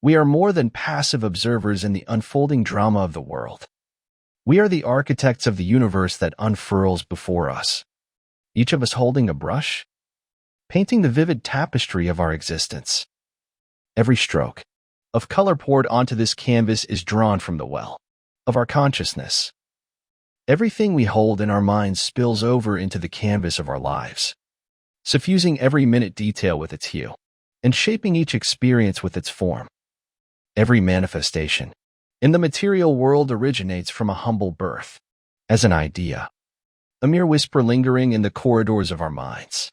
We are more than passive observers in the unfolding drama of the world. We are the architects of the universe that unfurls before us, each of us holding a brush, painting the vivid tapestry of our existence. Every stroke of color poured onto this canvas is drawn from the well of our consciousness. Everything we hold in our minds spills over into the canvas of our lives, suffusing every minute detail with its hue and shaping each experience with its form. Every manifestation in the material world originates from a humble birth, as an idea, a mere whisper lingering in the corridors of our minds.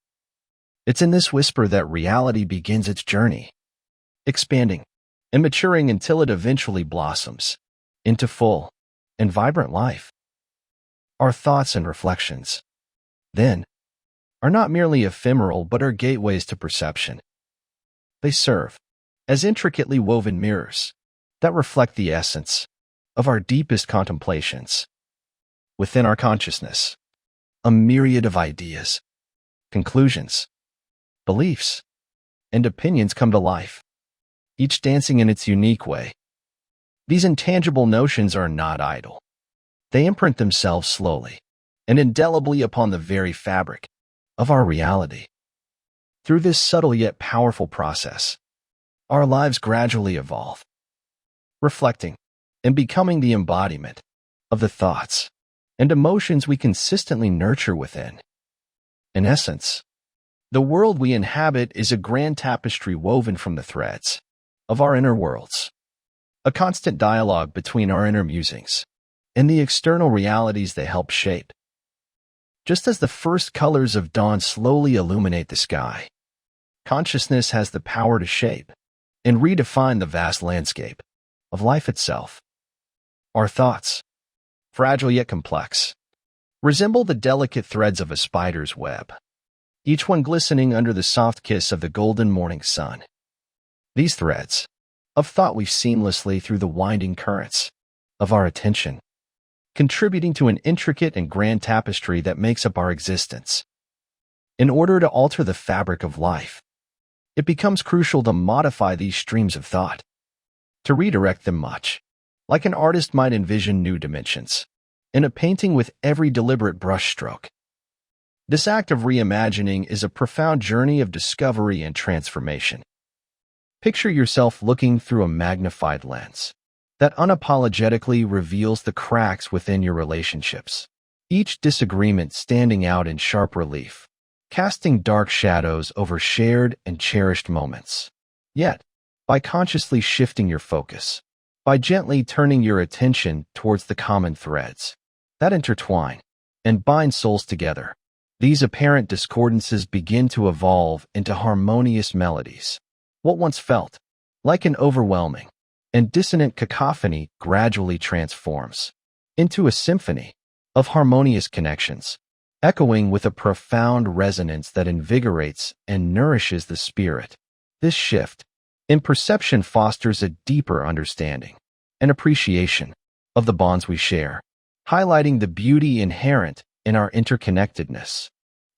It's in this whisper that reality begins its journey, expanding and maturing until it eventually blossoms into full and vibrant life. Our thoughts and reflections, then, are not merely ephemeral but are gateways to perception. They serve as intricately woven mirrors that reflect the essence of our deepest contemplations. Within our consciousness, a myriad of ideas, conclusions, beliefs, and opinions come to life, each dancing in its unique way. These intangible notions are not idle. They imprint themselves slowly and indelibly upon the very fabric of our reality. Through this subtle yet powerful process, our lives gradually evolve, reflecting and becoming the embodiment of the thoughts and emotions we consistently nurture within. In essence, the world we inhabit is a grand tapestry woven from the threads of our inner worlds, a constant dialogue between our inner musings and the external realities they help shape. Just as the first colors of dawn slowly illuminate the sky, consciousness has the power to shape and redefine the vast landscape of life itself. Our thoughts, fragile yet complex, resemble the delicate threads of a spider's web, each one glistening under the soft kiss of the golden morning sun. These threads of thought weave seamlessly through the winding currents of our attention, contributing to an intricate and grand tapestry that makes up our existence. In order to alter the fabric of life, it becomes crucial to modify these streams of thought, to redirect them much like an artist might envision new dimensions in a painting with every deliberate brushstroke. This act of reimagining is a profound journey of discovery and transformation. Picture yourself looking through a magnified lens that unapologetically reveals the cracks within your relationships, each disagreement standing out in sharp relief, casting dark shadows over shared and cherished moments. Yet, by consciously shifting your focus, by gently turning your attention towards the common threads that intertwine and bind souls together, these apparent discordances begin to evolve into harmonious melodies. What once felt like an overwhelming and dissonant cacophony gradually transforms into a symphony of harmonious connections, echoing with a profound resonance that invigorates and nourishes the spirit. This shift in perception fosters a deeper understanding and appreciation of the bonds we share, highlighting the beauty inherent in our interconnectedness.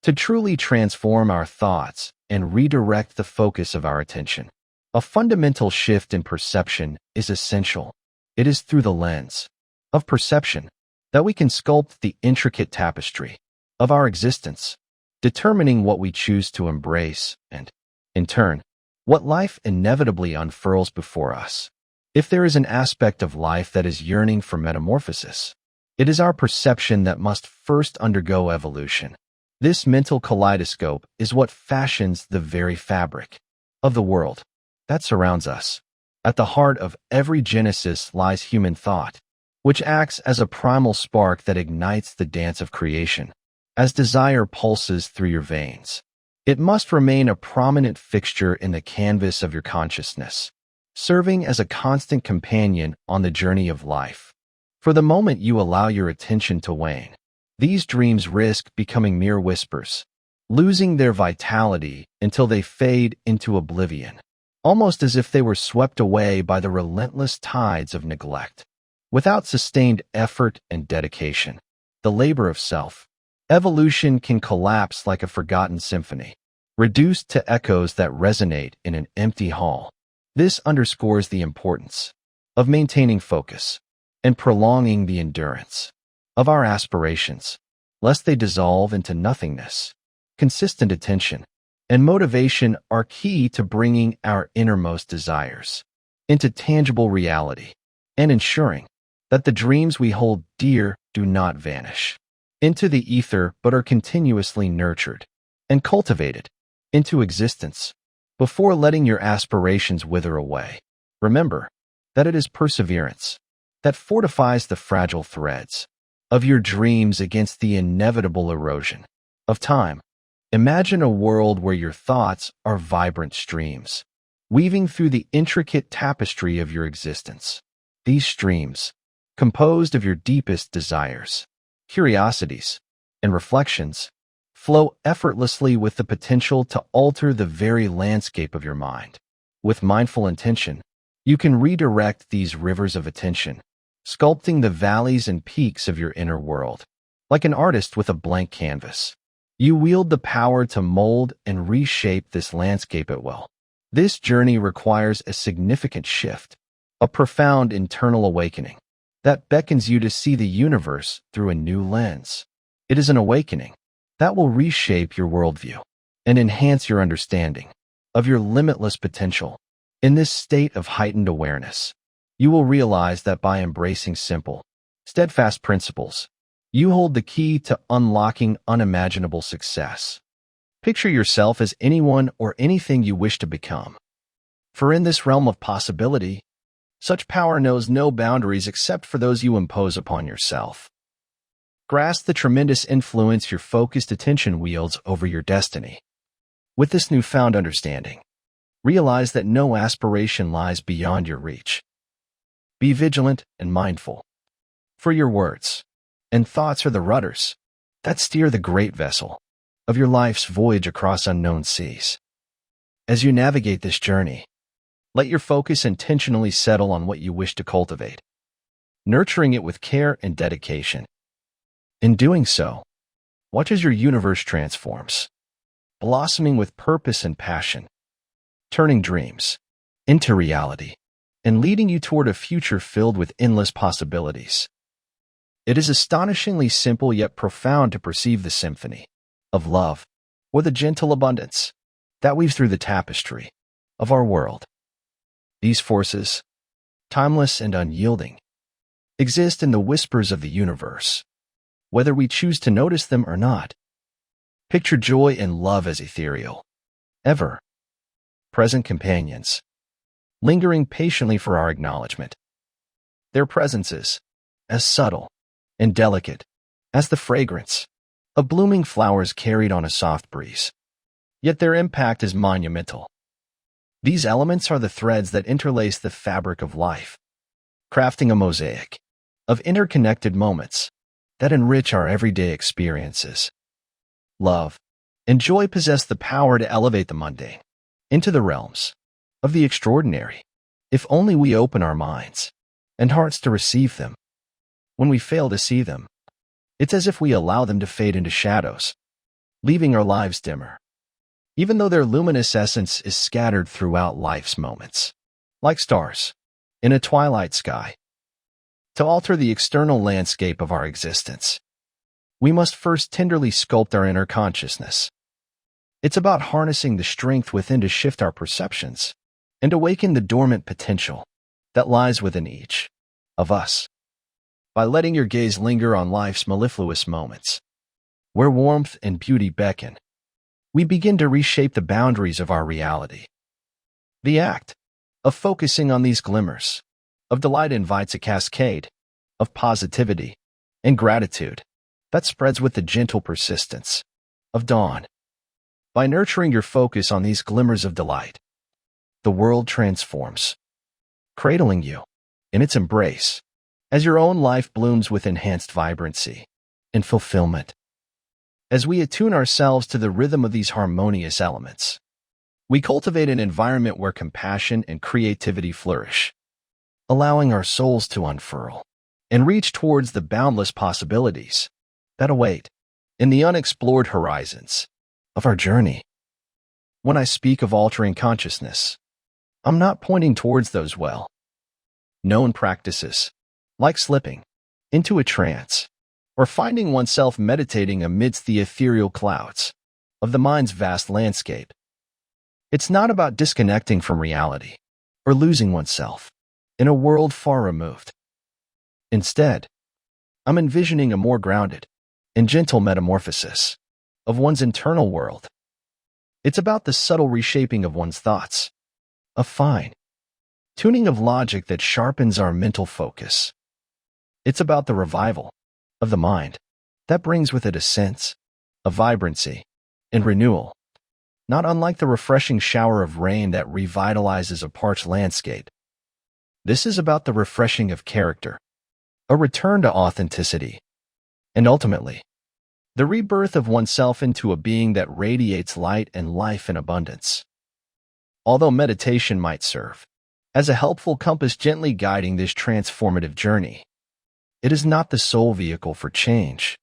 To truly transform our thoughts and redirect the focus of our attention, a fundamental shift in perception is essential. It is through the lens of perception that we can sculpt the intricate tapestry of our existence, determining what we choose to embrace and, in turn, what life inevitably unfurls before us. If there is an aspect of life that is yearning for metamorphosis, it is our perception that must first undergo evolution. This mental kaleidoscope is what fashions the very fabric of the world that surrounds us. At the heart of every genesis lies human thought, which acts as a primal spark that ignites the dance of creation. As desire pulses through your veins, it must remain a prominent fixture in the canvas of your consciousness, serving as a constant companion on the journey of life. For the moment you allow your attention to wane, these dreams risk becoming mere whispers, losing their vitality until they fade into oblivion, almost as if they were swept away by the relentless tides of neglect. Without sustained effort and dedication, the labor of self, evolution can collapse like a forgotten symphony, reduced to echoes that resonate in an empty hall. This underscores the importance of maintaining focus and prolonging the endurance of our aspirations, lest they dissolve into nothingness. Consistent attention and motivation are key to bringing our innermost desires into tangible reality and ensuring that the dreams we hold dear do not vanish into the ether but are continuously nurtured and cultivated into existence before letting your aspirations wither away. Remember that it is perseverance that fortifies the fragile threads of your dreams against the inevitable erosion of time. Imagine a world where your thoughts are vibrant streams, weaving through the intricate tapestry of your existence. These streams, composed of your deepest desires, curiosities, and reflections, flow effortlessly with the potential to alter the very landscape of your mind. With mindful intention, you can redirect these rivers of attention, sculpting the valleys and peaks of your inner world. Like an artist with a blank canvas, you wield the power to mold and reshape this landscape at will. This journey requires a significant shift, a profound internal awakening that beckons you to see the universe through a new lens. It is an awakening that will reshape your worldview and enhance your understanding of your limitless potential. In this state of heightened awareness, you will realize that by embracing simple, steadfast principles, you hold the key to unlocking unimaginable success. Picture yourself as anyone or anything you wish to become. For in this realm of possibility, such power knows no boundaries except for those you impose upon yourself. Grasp the tremendous influence your focused attention wields over your destiny. With this newfound understanding, realize that no aspiration lies beyond your reach. Be vigilant and mindful, for your words and thoughts are the rudders that steer the great vessel of your life's voyage across unknown seas. As you navigate this journey, let your focus intentionally settle on what you wish to cultivate, nurturing it with care and dedication. In doing so, watch as your universe transforms, blossoming with purpose and passion, turning dreams into reality, and leading you toward a future filled with endless possibilities. It is astonishingly simple yet profound to perceive the symphony of love, or the gentle abundance that weaves through the tapestry of our world. These forces, timeless and unyielding, exist in the whispers of the universe, whether we choose to notice them or not. Picture joy and love as ethereal, ever-present companions, lingering patiently for our acknowledgement. Their presence is as subtle and delicate as the fragrance of blooming flowers carried on a soft breeze, yet their impact is monumental. These elements are the threads that interlace the fabric of life, crafting a mosaic of interconnected moments that enrich our everyday experiences. Love and joy possess the power to elevate the mundane into the realms of the extraordinary, if only we open our minds and hearts to receive them. When we fail to see them, it's as if we allow them to fade into shadows, leaving our lives dimmer, even though their luminous essence is scattered throughout life's moments, like stars in a twilight sky. To alter the external landscape of our existence, we must first tenderly sculpt our inner consciousness. It's about harnessing the strength within to shift our perceptions and awaken the dormant potential that lies within each of us. By letting your gaze linger on life's mellifluous moments, where warmth and beauty beckon, we begin to reshape the boundaries of our reality. The act of focusing on these glimmers of delight invites a cascade of positivity and gratitude that spreads with the gentle persistence of dawn. By nurturing your focus on these glimmers of delight, the world transforms, cradling you in its embrace as your own life blooms with enhanced vibrancy and fulfillment. As we attune ourselves to the rhythm of these harmonious elements, we cultivate an environment where compassion and creativity flourish, allowing our souls to unfurl and reach towards the boundless possibilities that await in the unexplored horizons of our journey. When I speak of altering consciousness, I'm not pointing towards those well-known practices, like slipping into a trance or finding oneself meditating amidst the ethereal clouds of the mind's vast landscape. It's not about disconnecting from reality or losing oneself in a world far removed. Instead, I'm envisioning a more grounded and gentle metamorphosis of one's internal world. It's about the subtle reshaping of one's thoughts, a fine tuning of logic that sharpens our mental focus. It's about the revival of the mind that brings with it a sense of vibrancy and renewal, not unlike the refreshing shower of rain that revitalizes a parched landscape. This is about the refreshing of character, a return to authenticity, and ultimately, the rebirth of oneself into a being that radiates light and life in abundance. Although meditation might serve as a helpful compass gently guiding this transformative journey, it is not the sole vehicle for change.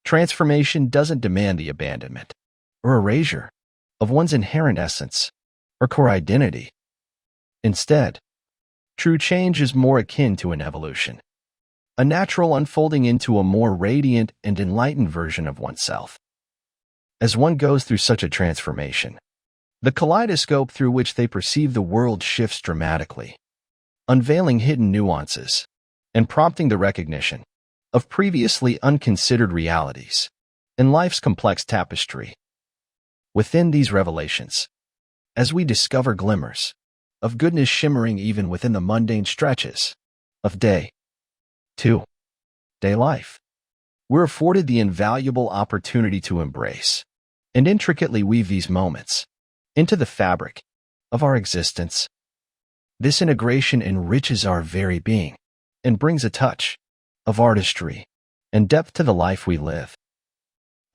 Transformation doesn't demand the abandonment or erasure of one's inherent essence or core identity. Instead, true change is more akin to an evolution, a natural unfolding into a more radiant and enlightened version of oneself. As one goes through such a transformation, the kaleidoscope through which they perceive the world shifts dramatically, unveiling hidden nuances and prompting the recognition of previously unconsidered realities in life's complex tapestry. Within these revelations, as we discover glimmers of goodness shimmering even within the mundane stretches of day-to-day life, we're afforded the invaluable opportunity to embrace and intricately weave these moments into the fabric of our existence. This integration enriches our very being and brings a touch of artistry and depth to the life we live.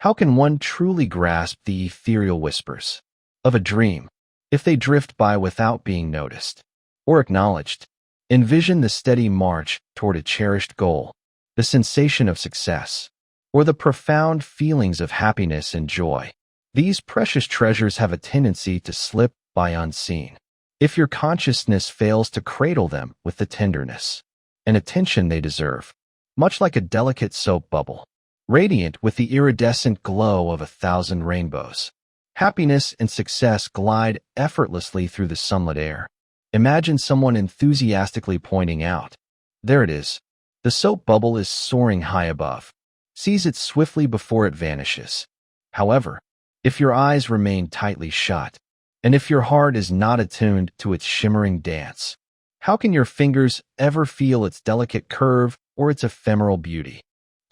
How can one truly grasp the ethereal whispers of a dream if they drift by without being noticed or acknowledged? Envision the steady march toward a cherished goal, the sensation of success, or the profound feelings of happiness and joy. These precious treasures have a tendency to slip by unseen if your consciousness fails to cradle them with the tenderness and attention they deserve, much like a delicate soap bubble, radiant with the iridescent glow of 1,000 rainbows. Happiness and success glide effortlessly through the sunlit air. Imagine someone enthusiastically pointing out, "There it is. The soap bubble is soaring high above." Seize it swiftly before it vanishes. However, if your eyes remain tightly shut, and if your heart is not attuned to its shimmering dance, how can your fingers ever feel its delicate curve or its ephemeral beauty?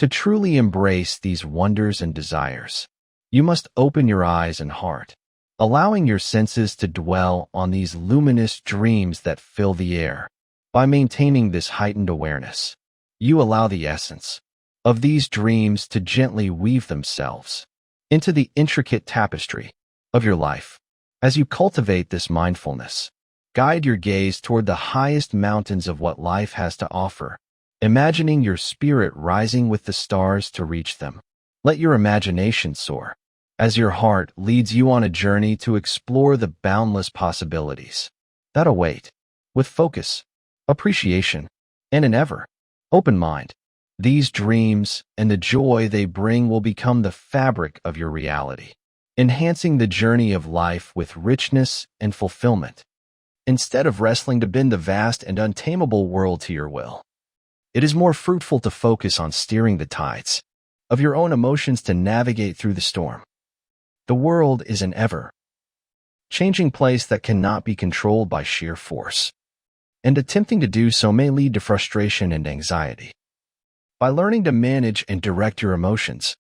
To truly embrace these wonders and desires, you must open your eyes and heart, allowing your senses to dwell on these luminous dreams that fill the air. By maintaining this heightened awareness, you allow the essence of these dreams to gently weave themselves into the intricate tapestry of your life. As you cultivate this mindfulness, guide your gaze toward the highest mountains of what life has to offer, imagining your spirit rising with the stars to reach them. Let your imagination soar as your heart leads you on a journey to explore the boundless possibilities that await. With focus, appreciation, and an ever-open mind, these dreams and the joy they bring will become the fabric of your reality, enhancing the journey of life with richness and fulfillment. Instead of wrestling to bend the vast and untamable world to your will, it is more fruitful to focus on steering the tides of your own emotions to navigate through the storm. The world is an ever-changing place that cannot be controlled by sheer force, and attempting to do so may lead to frustration and anxiety. By learning to manage and direct your emotions,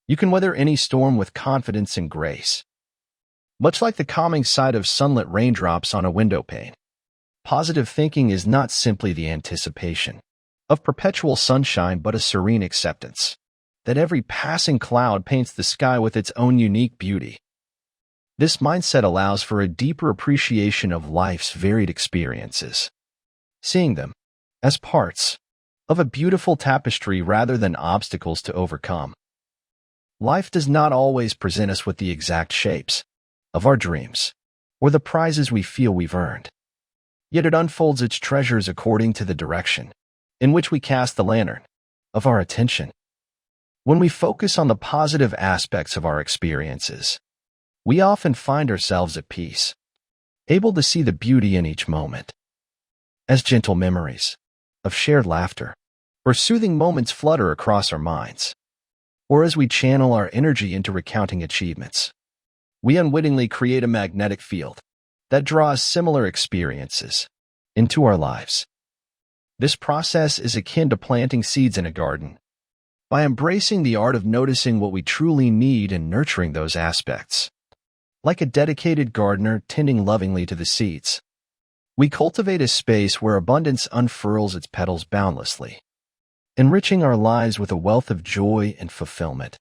you can weather any storm with confidence and grace. Much like the calming sight of sunlit raindrops on a window pane, positive thinking is not simply the anticipation of perpetual sunshine but a serene acceptance that every passing cloud paints the sky with its own unique beauty. This mindset allows for a deeper appreciation of life's varied experiences, seeing them as parts of a beautiful tapestry rather than obstacles to overcome. Life does not always present us with the exact shapes of our dreams, or the prizes we feel we've earned. Yet it unfolds its treasures according to the direction in which we cast the lantern of our attention. When we focus on the positive aspects of our experiences, we often find ourselves at peace, able to see the beauty in each moment. As gentle memories of shared laughter or soothing moments flutter across our minds, or as we channel our energy into recounting achievements, we unwittingly create a magnetic field that draws similar experiences into our lives. This process is akin to planting seeds in a garden. By embracing the art of noticing what we truly need and nurturing those aspects, like a dedicated gardener tending lovingly to the seeds, we cultivate a space where abundance unfurls its petals boundlessly, enriching our lives with a wealth of joy and fulfillment.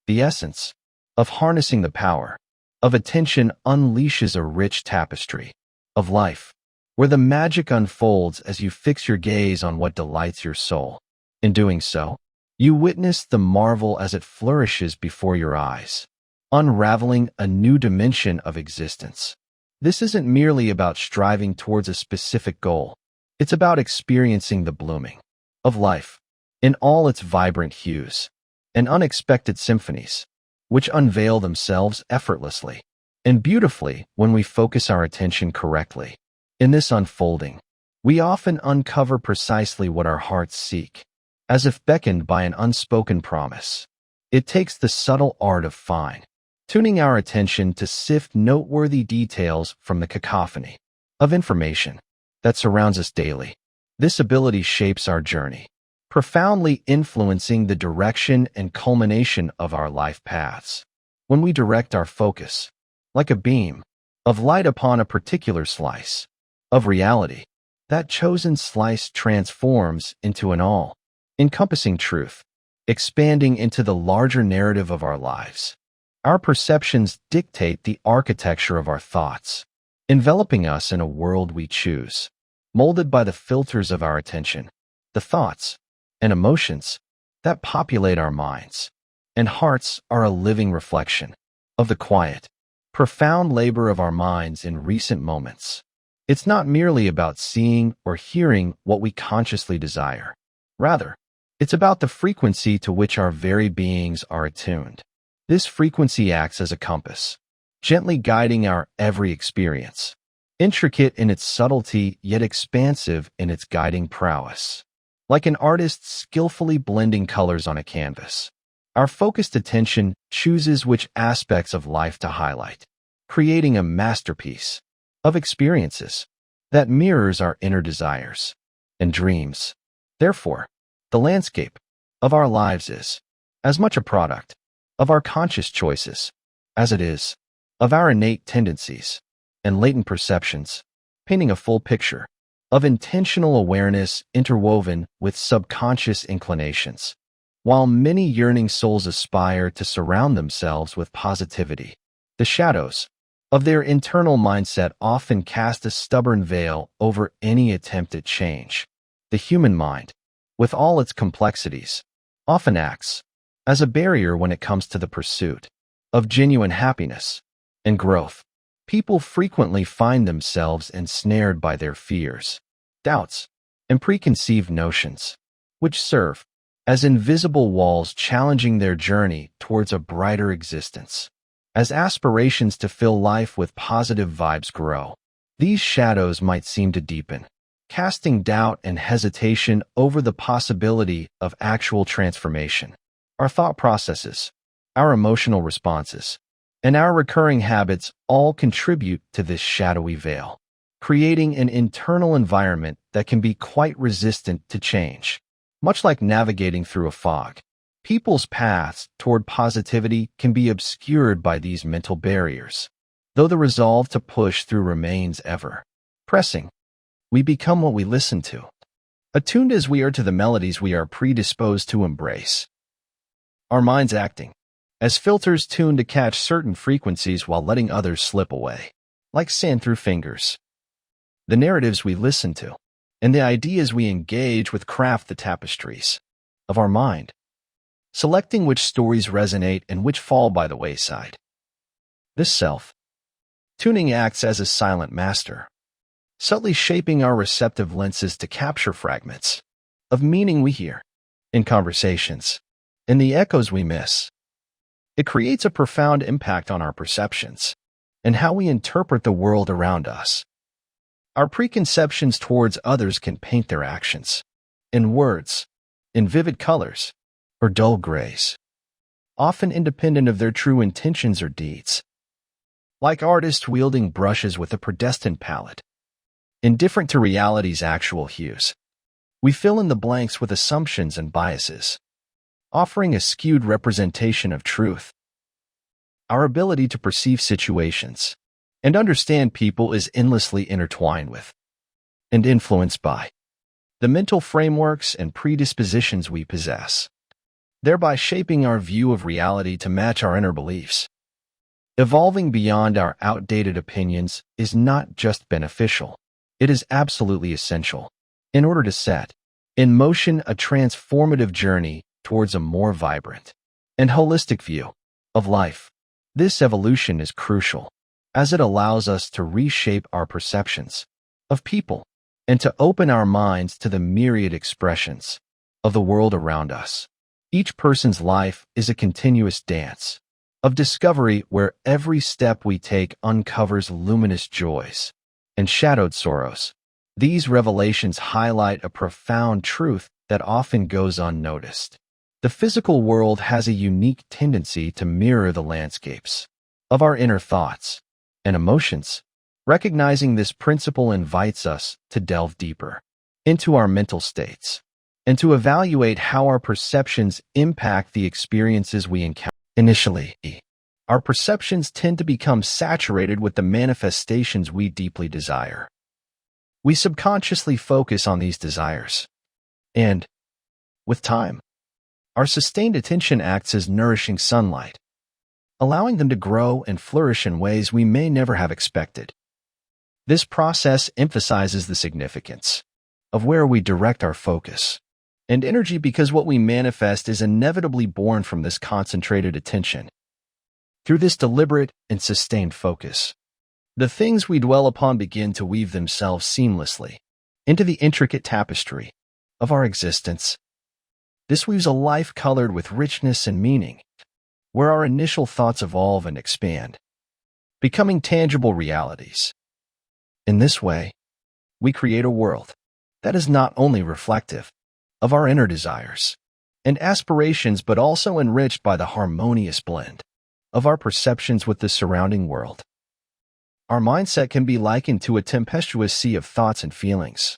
The essence of harnessing the power of attention unleashes a rich tapestry of life, where the magic unfolds as you fix your gaze on what delights your soul. In doing so, you witness the marvel as it flourishes before your eyes, unraveling a new dimension of existence. This isn't merely about striving towards a specific goal. It's about experiencing the blooming of life in all its vibrant hues and unexpected symphonies, which unveil themselves effortlessly and beautifully when we focus our attention correctly. In this unfolding, we often uncover precisely what our hearts seek, as if beckoned by an unspoken promise. It takes the subtle art of fine-tuning our attention to sift noteworthy details from the cacophony of information that surrounds us daily. This ability shapes our journey, profoundly influencing the direction and culmination of our life paths. When we direct our focus, like a beam of light upon a particular slice of reality, that chosen slice transforms into an all-encompassing truth, expanding into the larger narrative of our lives. Our perceptions dictate the architecture of our thoughts, enveloping us in a world we choose, molded by the filters of our attention. The thoughts and emotions that populate our minds and hearts are a living reflection of the quiet, profound labor of our minds in recent moments. It's not merely about seeing or hearing what we consciously desire. Rather, it's about the frequency to which our very beings are attuned. This frequency acts as a compass, gently guiding our every experience, intricate in its subtlety yet expansive in its guiding prowess. Like an artist skillfully blending colors on a canvas, our focused attention chooses which aspects of life to highlight, creating a masterpiece of experiences that mirrors our inner desires and dreams. Therefore, the landscape of our lives is as much a product of our conscious choices as it is of our innate tendencies and latent perceptions, painting a full picture of intentional awareness interwoven with subconscious inclinations. While many yearning souls aspire to surround themselves with positivity, the shadows of their internal mindset often cast a stubborn veil over any attempt at change. The human mind, with all its complexities, often acts as a barrier when it comes to the pursuit of genuine happiness and growth. People frequently find themselves ensnared by their fears, doubts, and preconceived notions, which serve as invisible walls challenging their journey towards a brighter existence. As aspirations to fill life with positive vibes grow, these shadows might seem to deepen, casting doubt and hesitation over the possibility of actual transformation. Our thought processes, our emotional responses, and our recurring habits all contribute to this shadowy veil, creating an internal environment that can be quite resistant to change. Much like navigating through a fog, people's paths toward positivity can be obscured by these mental barriers. Though the resolve to push through remains ever pressing, we become what we listen to, attuned as we are to the melodies we are predisposed to embrace. Our minds acting as filters tuned to catch certain frequencies while letting others slip away, like sand through fingers. The narratives we listen to and the ideas we engage with craft the tapestries of our mind, selecting which stories resonate and which fall by the wayside. This Tuning acts as a silent master, subtly shaping our receptive lenses to capture fragments of meaning we hear in conversations, in the echoes we miss. It creates a profound impact on our perceptions and how we interpret the world around us. Our preconceptions towards others can paint their actions in words, in vivid colors, or dull grays, often independent of their true intentions or deeds. Like artists wielding brushes with a predestined palette, indifferent to reality's actual hues, we fill in the blanks with assumptions and biases, offering a skewed representation of truth. Our ability to perceive situations and understand people is endlessly intertwined with and influenced by the mental frameworks and predispositions we possess, thereby shaping our view of reality to match our inner beliefs. Evolving beyond our outdated opinions is not just beneficial, it is absolutely essential in order to set in motion a transformative journey towards a more vibrant and holistic view of life. This evolution is crucial, as it allows us to reshape our perceptions of people and to open our minds to the myriad expressions of the world around us. Each person's life is a continuous dance of discovery where every step we take uncovers luminous joys and shadowed sorrows. These revelations highlight a profound truth that often goes unnoticed. The physical world has a unique tendency to mirror the landscapes of our inner thoughts and emotions. Recognizing this principle invites us to delve deeper into our mental states and to evaluate how our perceptions impact the experiences we encounter. Initially, our perceptions tend to become saturated with the manifestations we deeply desire. We subconsciously focus on these desires, and, with time, our sustained attention acts as nourishing sunlight, allowing them to grow and flourish in ways we may never have expected. This process emphasizes the significance of where we direct our focus and energy, because what we manifest is inevitably born from this concentrated attention. Through this deliberate and sustained focus, the things we dwell upon begin to weave themselves seamlessly into the intricate tapestry of our existence. This weaves a life colored with richness and meaning, where our initial thoughts evolve and expand, becoming tangible realities. In this way, we create a world that is not only reflective of our inner desires and aspirations, but also enriched by the harmonious blend of our perceptions with the surrounding world. Our mindset can be likened to a tempestuous sea of thoughts and feelings,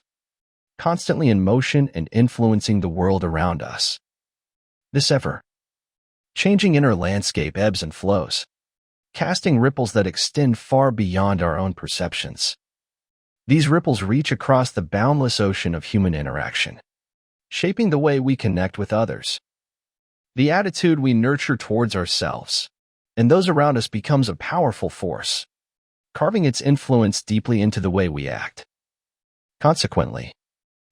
constantly in motion and influencing the world around us. This ever-changing inner landscape ebbs and flows, casting ripples that extend far beyond our own perceptions. These ripples reach across the boundless ocean of human interaction, shaping the way we connect with others. The attitude we nurture towards ourselves and those around us becomes a powerful force, carving its influence deeply into the way we act. Consequently,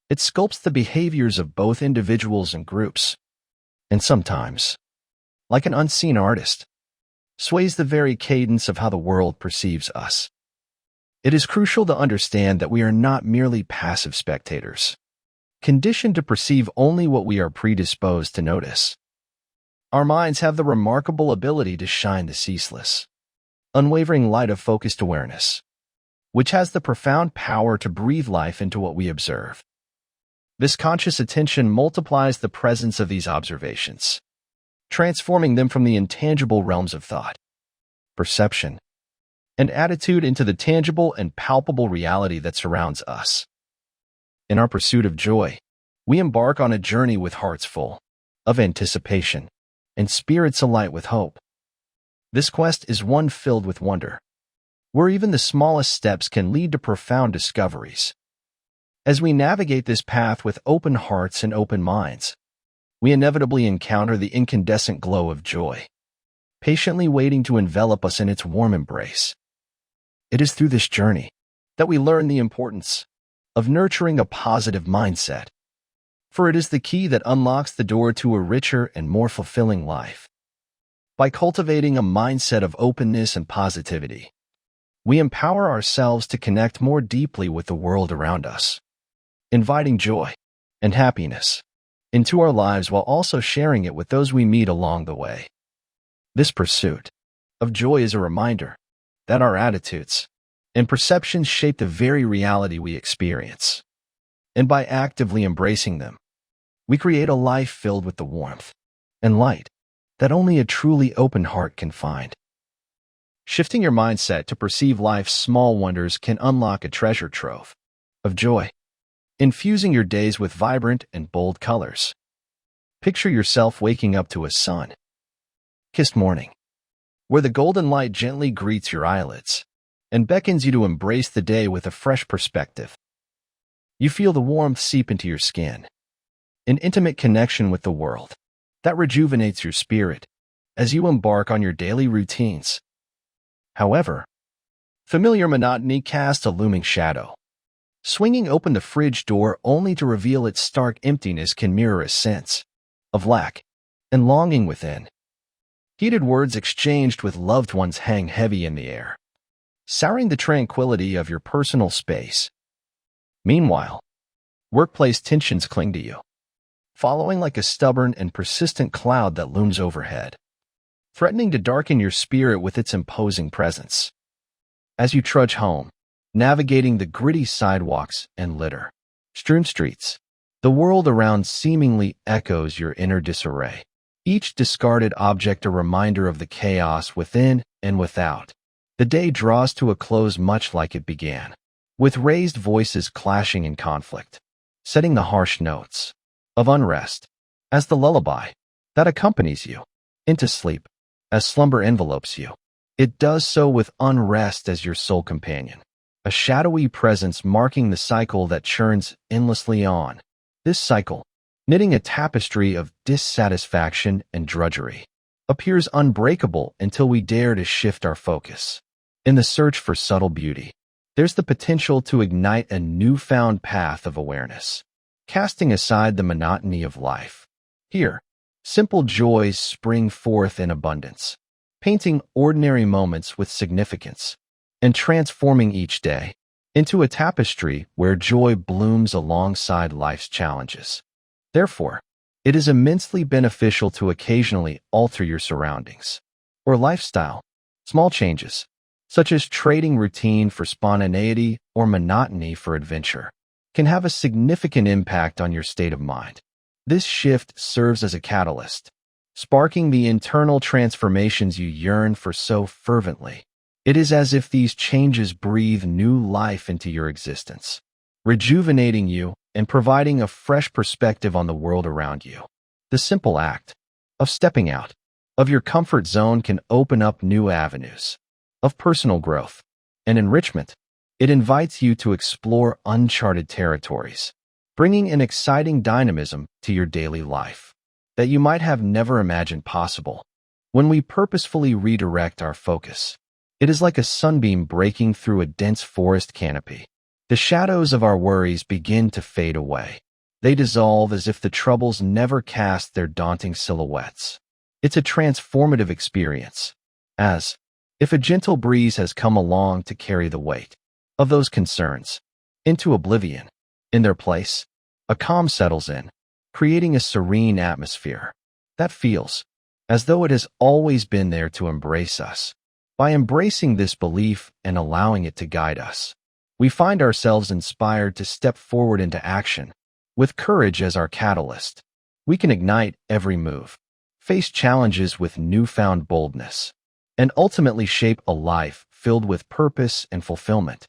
it sculpts the behaviors of both individuals and groups, and sometimes, like an unseen artist, sways the very cadence of how the world perceives us. It is crucial to understand that we are not merely passive spectators, conditioned to perceive only what we are predisposed to notice. Our minds have the remarkable ability to shine the ceaseless, unwavering light of focused awareness, which has the profound power to breathe life into what we observe. This conscious attention multiplies the presence of these observations, transforming them from the intangible realms of thought, perception, and attitude into the tangible and palpable reality that surrounds us. In our pursuit of joy, we embark on a journey with hearts full of anticipation and spirits alight with hope. This quest is one filled with wonder, where even the smallest steps can lead to profound discoveries. As we navigate this path with open hearts and open minds, we inevitably encounter the incandescent glow of joy, patiently waiting to envelop us in its warm embrace. It is through this journey that we learn the importance of nurturing a positive mindset, for it is the key that unlocks the door to a richer and more fulfilling life. By cultivating a mindset of openness and positivity, we empower ourselves to connect more deeply with the world around us, inviting joy and happiness into our lives while also sharing it with those we meet along the way. This pursuit of joy is a reminder that our attitudes and perceptions shape the very reality we experience. And by actively embracing them, we create a life filled with the warmth and light that only a truly open heart can find. Shifting your mindset to perceive life's small wonders can unlock a treasure trove of joy, infusing your days with vibrant and bold colors. Picture yourself waking up to a sun-kissed morning, where the golden light gently greets your eyelids and beckons you to embrace the day with a fresh perspective. You feel the warmth seep into your skin, an intimate connection with the world that rejuvenates your spirit as you embark on your daily routines. However, familiar monotony casts a looming shadow. Swinging open the fridge door only to reveal its stark emptiness can mirror a sense of lack and longing within. Heated words exchanged with loved ones hang heavy in the air, souring the tranquility of your personal space. Meanwhile, workplace tensions cling to you, following like a stubborn and persistent cloud that looms overhead, threatening to darken your spirit with its imposing presence. As you trudge home, navigating the gritty sidewalks and litter-strewn streets, the world around seemingly echoes your inner disarray, each discarded object a reminder of the chaos within and without. The day draws to a close much like it began, with raised voices clashing in conflict, setting the harsh notes of unrest as the lullaby that accompanies you into sleep. As slumber envelopes you, it does so with unrest as your sole companion, a shadowy presence marking the cycle that churns endlessly on. This cycle, knitting a tapestry of dissatisfaction and drudgery, appears unbreakable until we dare to shift our focus. In the search for subtle beauty, there's the potential to ignite a newfound path of awareness, casting aside the monotony of life. Here, simple joys spring forth in abundance, painting ordinary moments with significance and transforming each day into a tapestry where joy blooms alongside life's challenges. Therefore, it is immensely beneficial to occasionally alter your surroundings or lifestyle. Small changes, such as trading routine for spontaneity or monotony for adventure, can have a significant impact on your state of mind. This shift serves as a catalyst, sparking the internal transformations you yearn for so fervently. It is as if these changes breathe new life into your existence, rejuvenating you and providing a fresh perspective on the world around you. The simple act of stepping out of your comfort zone can open up new avenues of personal growth and enrichment. It invites you to explore uncharted territories, bringing an exciting dynamism to your daily life that you might have never imagined possible. When we purposefully redirect our focus, it is like a sunbeam breaking through a dense forest canopy. The shadows of our worries begin to fade away. They dissolve as if the troubles never cast their daunting silhouettes. It's a transformative experience, as if a gentle breeze has come along to carry the weight of those concerns into oblivion. In their place, a calm settles in, creating a serene atmosphere that feels as though it has always been there to embrace us. By embracing this belief and allowing it to guide us, we find ourselves inspired to step forward into action. With courage as our catalyst, we can ignite every move, face challenges with newfound boldness, and ultimately shape a life filled with purpose and fulfillment.